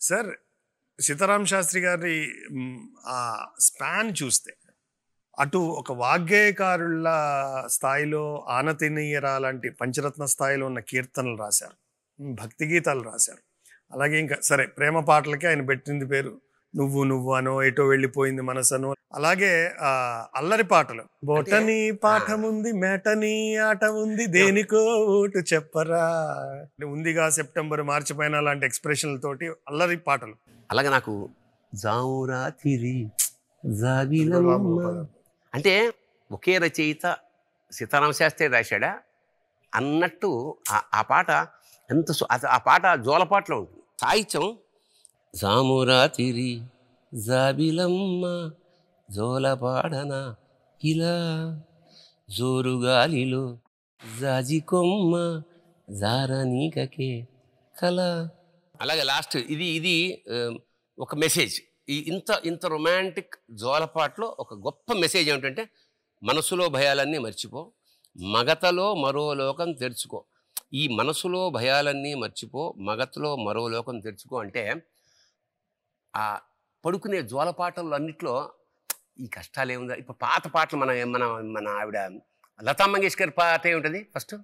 Sir Sitarama Sastry గారి ఆ span చూస్తే అటు ఒక వాగ్గేయకారుల స్థాయిలో ఆనతినీయరా లాంటి పంచరత్న స్థాయిలో ఉన్న కీర్తనలు రాశారు, భక్తి గీతాలు రాశారు. అలాగే ఇంకా సరే ప్రేమ పాటలకి ఆయన పెట్టింది పేరు నువ్వు నువ్వు అనో, ఎటో వెళ్ళిపోయింది మనసనో. అలాగే అల్లరి పాటలు, బొటనీ పాఠం ఉంది, మేటనీ ఆట ఉంది, దేనికో ఓటు చెప్పరా, ఉందిగా సెప్టెంబర్ మార్చి పైన లాంటి ఎక్స్ప్రెషన్లతోటి అల్లరి పాటలు. అలాగే నాకు జామురా తిరి అంటే ఒకే రచయిత సీతారామ శాస్త్రి రాశాడా అన్నట్టు ఆ పాట ఎంత ఆ పాట జోలపాటలో ఉంటుంది. సాహిత్యం జామురా తిరి జాబిలమ్మ జోలపాడనా ఇలా జోరుగాలిలో జాజి కొమ్మ జారనీకకే కల. అలాగే లాస్ట్ ఇది ఒక మెసేజ్. ఇంత రొమాంటిక్ జోలపాట్లో ఒక గొప్ప మెసేజ్ ఏమిటంటే మనసులో భయాలన్నీ మర్చిపో, మగతలో మరో లోకం తెరుచుకో. ఈ మనసులో భయాలన్నీ మర్చిపో, మగతలో మరో లోకం తెరుచుకో అంటే ఆ పడుకునే జోలపాటలు అన్నిట్లో ఈ కష్టాలు ఏముందా. ఇప్పుడు పాత పాటలు మన మన మన ఆవిడ లతా మంగేష్కర్ పాట ఏమిటది ఫస్ట్,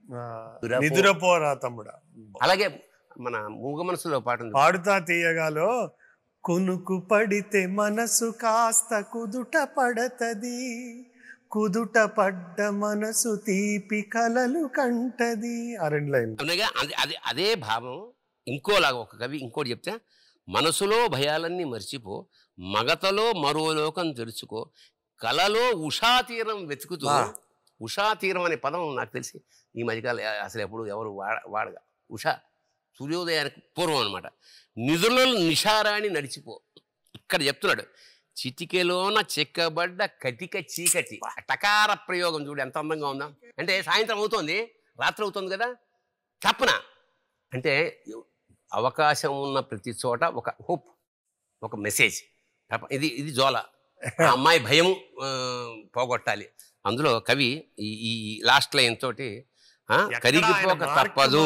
నిదురపోరా తమ్ముడా. అలాగే మన మూగ మనసులో పాట ఉంది, పాడుతా తీయగాలో కొనుకు పడితే మనసు కాస్త కుదుట పడతది, కుదుట పడ్డ మనసు తీపి కలలు కంటది. ఆ రెండు లైన్ అదే భావం. ఇంకోలాగా ఒక కవి ఇంకోటి చెప్తే, మనసులో భయాలన్నీ మర్చిపో, మగతలో మరో లోకం తెరుచుకో, కలలో ఉషాతీరం వెతుకుతూ. ఉషాతీరం అనే పదం నాకు తెలిసి ఈ మధ్యకాలం అసలు ఎవరు వాడగా. ఉషా సూర్యోదయానికి పూర్వం అనమాట. నిధులలో నిషారాణి నడిచిపో. ఇక్కడ చెప్తున్నాడు, చిటికెలోన చెక్కబడ్డ కటిక చీకటి. టకార ప్రయోగం చూడు ఎంత అందంగా ఉందా. అంటే సాయంత్రం అవుతుంది, రాత్రి అవుతుంది కదా, తప్పన అంటే అవకాశం ఉన్న ప్రతి చోట ఒక హోప్, ఒక మెసేజ్. ఇది జోల. అమ్మాయి భయం పోగొట్టాలి. అందులో కవి ఈ లాస్ట్ లైన్ తోటి కరిగిపోక తప్పదు,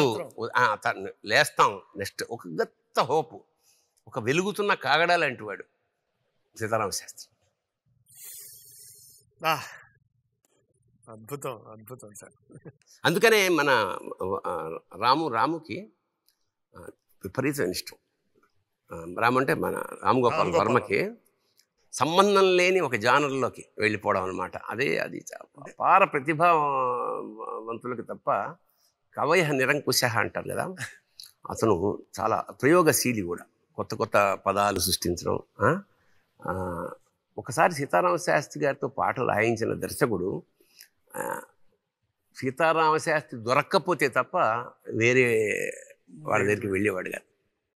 లేస్తాం నెక్స్ట్. ఒక గొప్ప హోపు, ఒక వెలుగుతున్న కాగడా లాంటి వాడు సీతారామ శాస్త్రి. అద్భుతం అద్భుతం సార్. అందుకనే మన రాముకి విపరీతమైన ఇష్టం. రాము అంటే మన రామ్ గోపాల్ వర్మకి సంబంధం లేని ఒక జానర్లోకి వెళ్ళిపోవడం అనమాట. అది అపార ప్రతిభావంతులకి తప్ప కవయ నిరంకుశ అంటారు కదా, అతను చాలా ప్రయోగశీలి కూడా. కొత్త కొత్త పదాలు సృష్టించడం. ఒకసారి సీతారామ శాస్త్రి గారితో పాటలు రాయించిన దర్శకుడు సీతారామ శాస్త్రి దొరక్కపోతే తప్ప వేరే వాళ్ళ దగ్గరికి వెళ్ళేవాడు కాదు.